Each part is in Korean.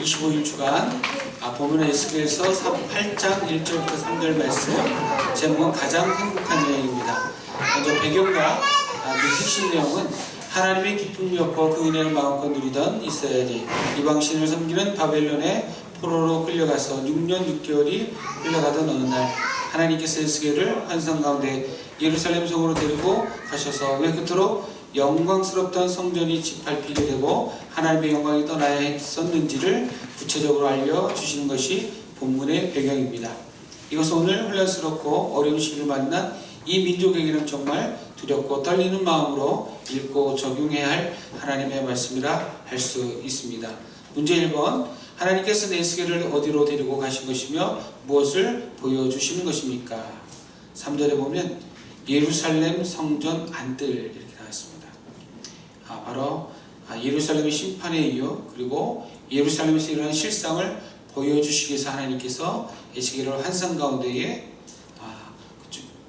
25일 주간 본문 에스겔서 8장 1절부터 3절 말씀, 제목은 가장 행복한 여행입니다. 먼저 배경과 그 핵심 내용은 하나님의 기쁨이 없고 그 은혜를 마음껏 누리던 이스라엘이 이방신을 섬기는 바벨론의 포로로 끌려가서 6년 6개월이 끌려가던 어느 날, 하나님께서 에스겔을 환상 가운데 예루살렘 성으로 데리고 가셔서 왜 그토록 영광스럽던 성전이 짓밟히게 되고 하나님의 영광이 떠나야 했었는지를 구체적으로 알려주시는 것이 본문의 배경입니다. 이것은 오늘 혼란스럽고 어려운 시기를 만난 이 민족에게는 정말 두렵고 떨리는 마음으로 읽고 적용해야 할 하나님의 말씀이라 할 수 있습니다. 문제 1번, 하나님께서는 에스겔을 어디로 데리고 가신 것이며 무엇을 보여주시는 것입니까? 3절에 보면 예루살렘 성전 안뜰 이렇게 나왔습니다. 바로 예루살렘의 심판의 이유, 그리고 예루살렘에서 일어난 실상을 보여주시기 위해서 하나님께서 에스겔을 환상 가운데에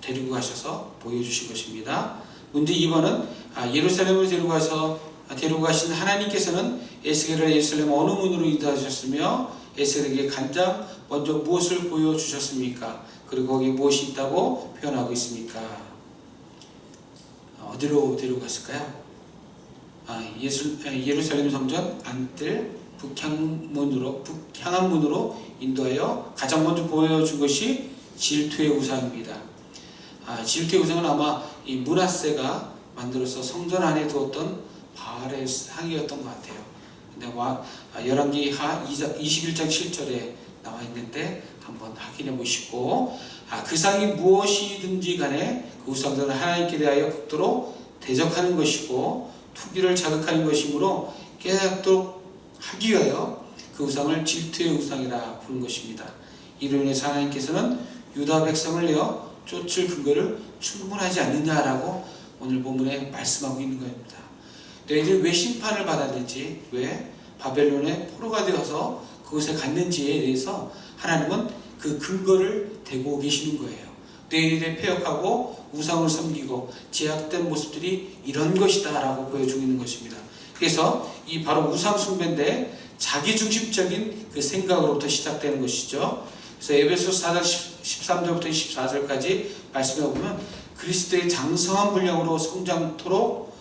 데리고 가셔서 보여주신 것입니다. 문제 2번은 예루살렘으로 데리고 가신 하나님께서는 에스겔을 예루살렘 어느 문으로 인도하셨으며 에스겔에게 가장 먼저 무엇을 보여주셨습니까? 그리고 거기에 무엇이 있다고 표현하고 있습니까? 어디로 데리고 갔을까요? 예루살렘 성전 안뜰 북향한 문으로 인도하여 가장 먼저 보여준 것이 질투의 우상입니다. 질투의 우상은 아마 이 므낫세가 만들어서 성전 안에 두었던 바알의 상이었던 것 같아요. 근데 열왕기하 21장 7절에 나와 있는데 한번 확인해 보시고, 그 상이 무엇이든지 간에 그 우상들은 하나님께 대하여 극도로 대적하는 것이고 투기를 자극하는 것이므로 깨닫도록 하기 위하여 그 우상을 질투의 우상이라 부른 것입니다. 이로 인해서 하나님께서는 유다 백성을 내어 쫓을 근거를 충분하지 않느냐라고 오늘 본문에 말씀하고 있는 겁니다. 너희들이 왜 심판을 받았는지, 왜 바벨론의 포로가 되어서 그곳에 갔는지에 대해서 하나님은 그 근거를 대고 계시는 거예요. 너희들이 패역하고 우상을 섬기고 제약된 모습들이 이런 것이다 라고 보여주고 있는 것입니다. 그래서 이 바로 우상 숭배인데 자기중심적인 그 생각으로부터 시작되는 것이죠. 그래서 에베소서 4장 13절부터 24절까지 말씀해 보면 그리스도의 장성한 분량으로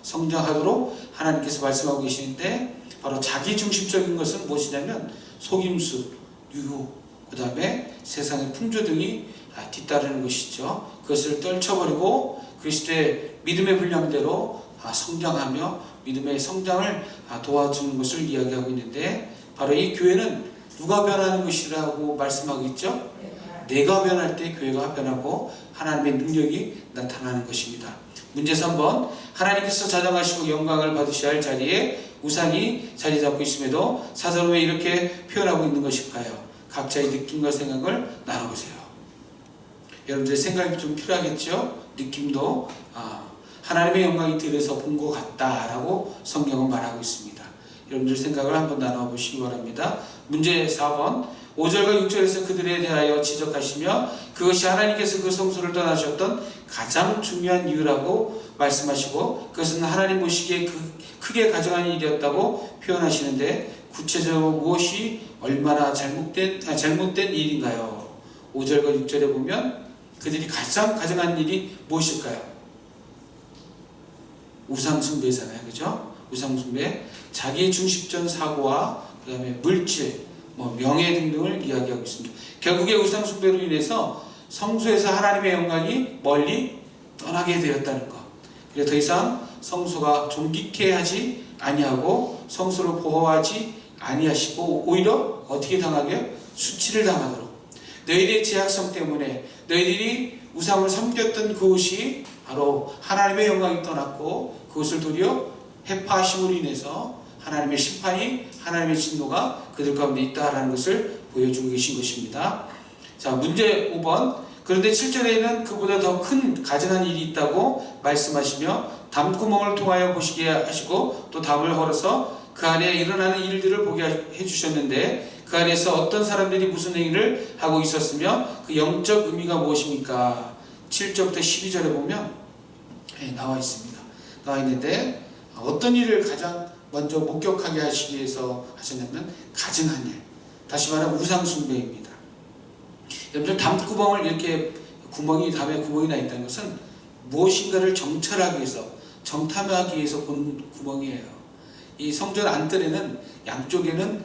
성장하도록 하나님께서 말씀하고 계시는데, 바로 자기중심적인 것은 무엇이냐면 속임수, 유혹, 그 다음에 세상의 풍조 등이 뒤따르는 것이죠. 그것을 떨쳐버리고 그리스도의 믿음의 분량대로 성장하며 믿음의 성장을 도와주는 것을 이야기하고 있는데, 바로 이 교회는 누가 변하는 것이라고 말씀하고 있죠? 내가 변할 때 교회가 변하고 하나님의 능력이 나타나는 것입니다. 문제 3번, 하나님께서 자정하시고 영광을 받으셔야 할 자리에 우상이 자리 잡고 있음에도 사도는 왜 이렇게 표현하고 있는 것일까요? 각자의 느낌과 생각을 나눠보세요. 여러분들의 생각이 좀 필요하겠죠? 느낌도 하나님의 영광이 들에서 본 것 같다라고 성경은 말하고 있습니다. 여러분들 생각을 한번 나눠보시기 바랍니다. 문제 4번, 5절과 6절에서 그들에 대하여 지적하시며 그것이 하나님께서 그 성소를 떠나셨던 가장 중요한 이유라고 말씀하시고, 그것은 하나님 보시기에 크게 가정한 일이었다고 표현하시는데, 구체적으로 무엇이 얼마나 잘못된 일인가요? 5절과 6절에 보면 그들이 가장 가정한 일이 무엇일까요? 우상숭배잖아요, 그죠? 우상숭배, 자기중심적 사고와 그 다음에 물질, 명예 등등을 이야기하고 있습니다. 결국에 우상숭배로 인해서 성소에서 하나님의 영광이 멀리 떠나게 되었다는 것. 그래서 더 이상 성소가 존귀케 하지 아니하고 성소를 보호하지 아니하시고 오히려 어떻게 당하게요? 수치를 당하도록. 너희들의 제약성 때문에 너희들이 우상을 섬겼던 그곳이 바로 하나님의 영광이 떠났고 그것을 도리어 해파하심으로 인해서 하나님의 심판이, 하나님의 진노가 그들 가운데 있다라는 것을 보여주고 계신 것입니다. 자, 문제 5번, 그런데 7절에는 그보다 더 큰 가증한 일이 있다고 말씀하시며 담구멍을 통하여 보시게 하시고 또 담을 헐어서 그 안에 일어나는 일들을 보게 해주셨는데 그 안에서 어떤 사람들이 무슨 행위를 하고 있었으며 그 영적 의미가 무엇입니까? 7절부터 12절에 보면 나와 있습니다. 나와 있는데 어떤 일을 가장 먼저 목격하게 하시기 위해서 하셨냐면 가증한 일, 다시 말하면 우상숭배입니다. 여러분들 담구멍을 이렇게 담에 구멍이 나 있다는 것은 무엇인가를 정찰하기 위해서, 정탐하기 위해서 본 구멍이에요. 이 성전 안뜰에는 양쪽에는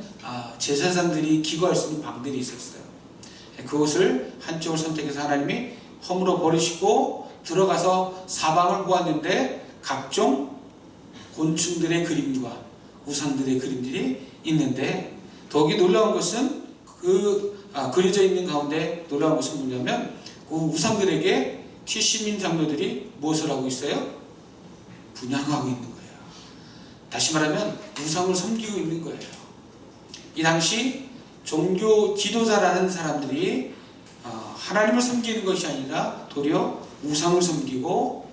제사장들이 기거할 수 있는 방들이 있었어요. 그곳을 한쪽을 선택해서 하나님이 허물어 버리시고 들어가서 사방을 보았는데 각종 곤충들의 그림과 우상들의 그림들이 있는데, 더욱이 놀라운 것은 그려져 있는 가운데 놀라운 것은 뭐냐면 그 우상들에게 70인 장로들이 무엇을 하고 있어요? 분향하고 있는 거예요. 다시 말하면 우상을 섬기고 있는 거예요. 이 당시 종교 지도자라는 사람들이 하나님을 섬기는 것이 아니라 도리어 우상을 섬기고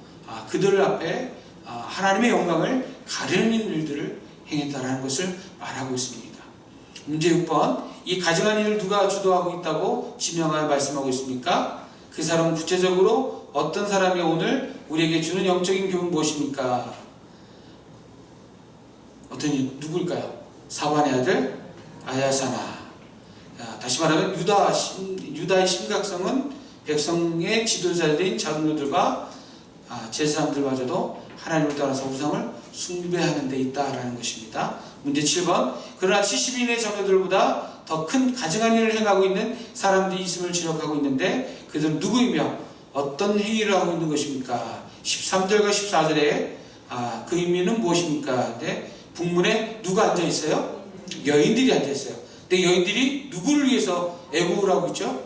그들 앞에 하나님의 영광을 가리는 일들을 행했다라는 것을 말하고 있습니다. 문제 6번, 이 가증한 일을 누가 주도하고 있다고 지명하여 말씀하고 있습니까? 그 사람은 구체적으로 어떤 사람이 오늘 우리에게 주는 영적인 교훈은 무엇입니까? 누굴까요? 사반의 아들 아야사나. 다시 말하면 유다의 심각성은 백성의 지도자들인 장로들과 제사장들마저도 하나님을 따라서 우상을 숭배하는 데 있다라는 것입니다. 문제 7번, 그러나 70인의 장로들보다 더 큰 가증한 일을 행하고 있는 사람들이 있음을 지적하고 있는데 그들은 누구이며 어떤 행위를 하고 있는 것입니까? 13절과 14절에 그 의미는 무엇입니까? 근데 북문에 누가 앉아 있어요? 여인들이 앉아 있어요. 근데 여인들이 누구를 위해서 애국을 하고 있죠?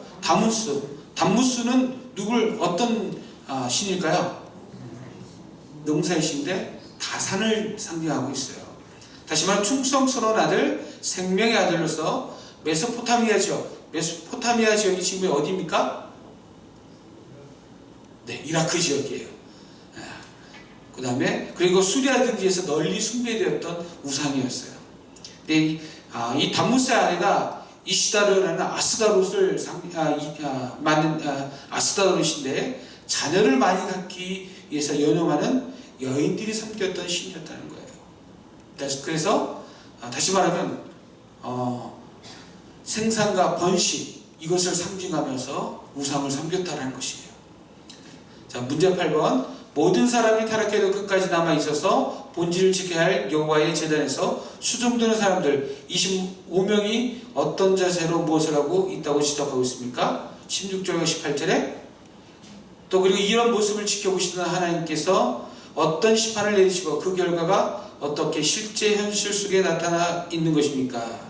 담무스는 어떤 신일까요? 농사의 신인데 다산을 상징하고 있어요. 다시 말하면 충성스러운 아들, 생명의 아들로서 메소포타미아 지역이 지금 어디입니까? 네, 이라크 지역이에요. 그 다음에 그리고 수리아 등지에서 널리 숭배되었던 우상이었어요. 근데 이 담무스의 아내가 이시다르라는 아스다롯을 아스다롯인데 자녀를 많이 갖기 위해서 연용하는 여인들이 섬겼던 신이었다는 거예요. 그래서 다시 말하면 생산과 번식, 이것을 상징하면서 우상을 섬겼다는 것이에요. 자, 문제 8번, 모든 사람이 타락해도 끝까지 남아있어서 본질을 지켜야 할 여호와의 제단에서 수종드는 사람들 25명이 어떤 자세로 무엇을 하고 있다고 지적하고 있습니까? 16절과 18절에 또 그리고 이런 모습을 지켜보시는 하나님께서 어떤 심판을 내리시고 그 결과가 어떻게 실제 현실 속에 나타나 있는 것입니까?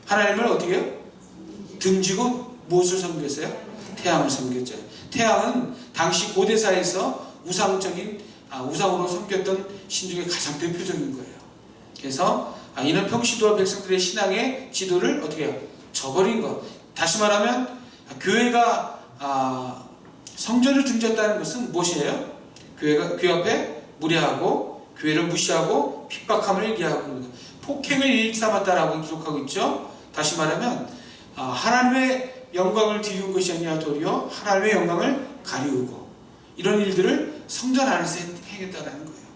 하나님을 어떻게 해요? 등지고 무엇을 섬겼어요? 태양을 섬겼죠. 태양은 당시 고대사에서 우상으로 섬겼던 신 중에 가장 대표적인 거예요. 그래서 이는 평시도와 백성들의 신앙의 지도를 어떻게 해요? 저버린 것. 다시 말하면 교회가 성전을 등졌다는 것은 무엇이에요? 교회 앞에 무례하고 교회를 무시하고 핍박함을 얘기하고 폭행을 일삼았다라고 기록하고 있죠. 다시 말하면 하나님의 영광을 드리운 것이 아니라 도리어 하나님의 영광을 가리우고 이런 일들을 성전 안에서 행했다는 거예요.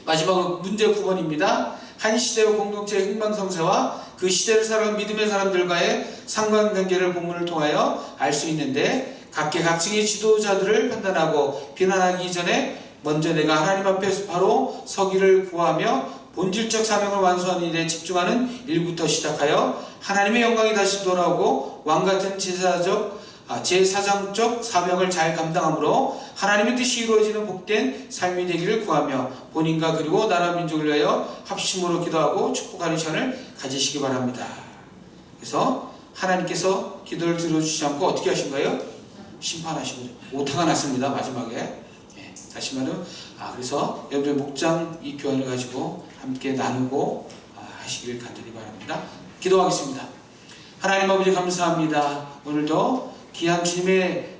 마지막으로 문제 9번입니다. 한 시대의 공동체의 흥망성쇠와 그 시대를 살아온 믿음의 사람들과의 상관관계를 본문을 통하여 알 수 있는데 각계각층의 지도자들을 판단하고 비난하기 전에 먼저 내가 하나님 앞에서 바로 서기를 구하며 본질적 사명을 완수하는 일에 집중하는 일부터 시작하여 하나님의 영광이 다시 돌아오고 왕같은 제사장적 사명을 잘 감당함으로 하나님의 뜻이 이루어지는 복된 삶이 되기를 구하며 본인과 그리고 나라 민족을 위하여 합심으로 기도하고 축복하는 시간을 가지시기 바랍니다. 그래서 하나님께서 기도를 들어주지 않고 어떻게 하신 거예요? 심판하신 거죠. 오타가 났습니다. 마지막에. 다시 말하면 그래서 여러분의 목장 이 교환을 가지고 함께 나누고 하시길 간절히 바랍니다. 기도하겠습니다. 하나님 아버지 감사합니다. 오늘도 귀한 주님의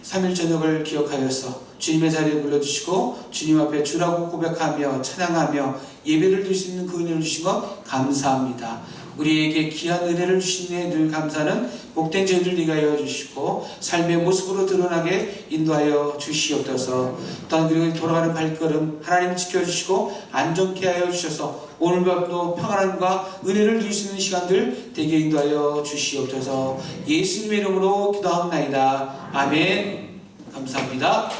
3일 저녁을 기억하여서 주님의 자리에 불러주시고 주님 앞에 주라고 고백하며 찬양하며 예배를 드릴 수 있는 그 은혜를 주신 것 감사합니다. 우리에게 귀한 은혜를 주신 데 늘 감사는 복된 저희들 네가 하여 주시고 삶의 모습으로 드러나게 인도하여 주시옵소서. 또한 그리고 돌아가는 발걸음 하나님 지켜주시고 안전케 하여 주셔서 오늘 밤도 평안함과 은혜를 누릴 수 있는 시간들 되게 인도하여 주시옵소서. 예수님의 이름으로 기도하옵나이다. 아멘. 감사합니다.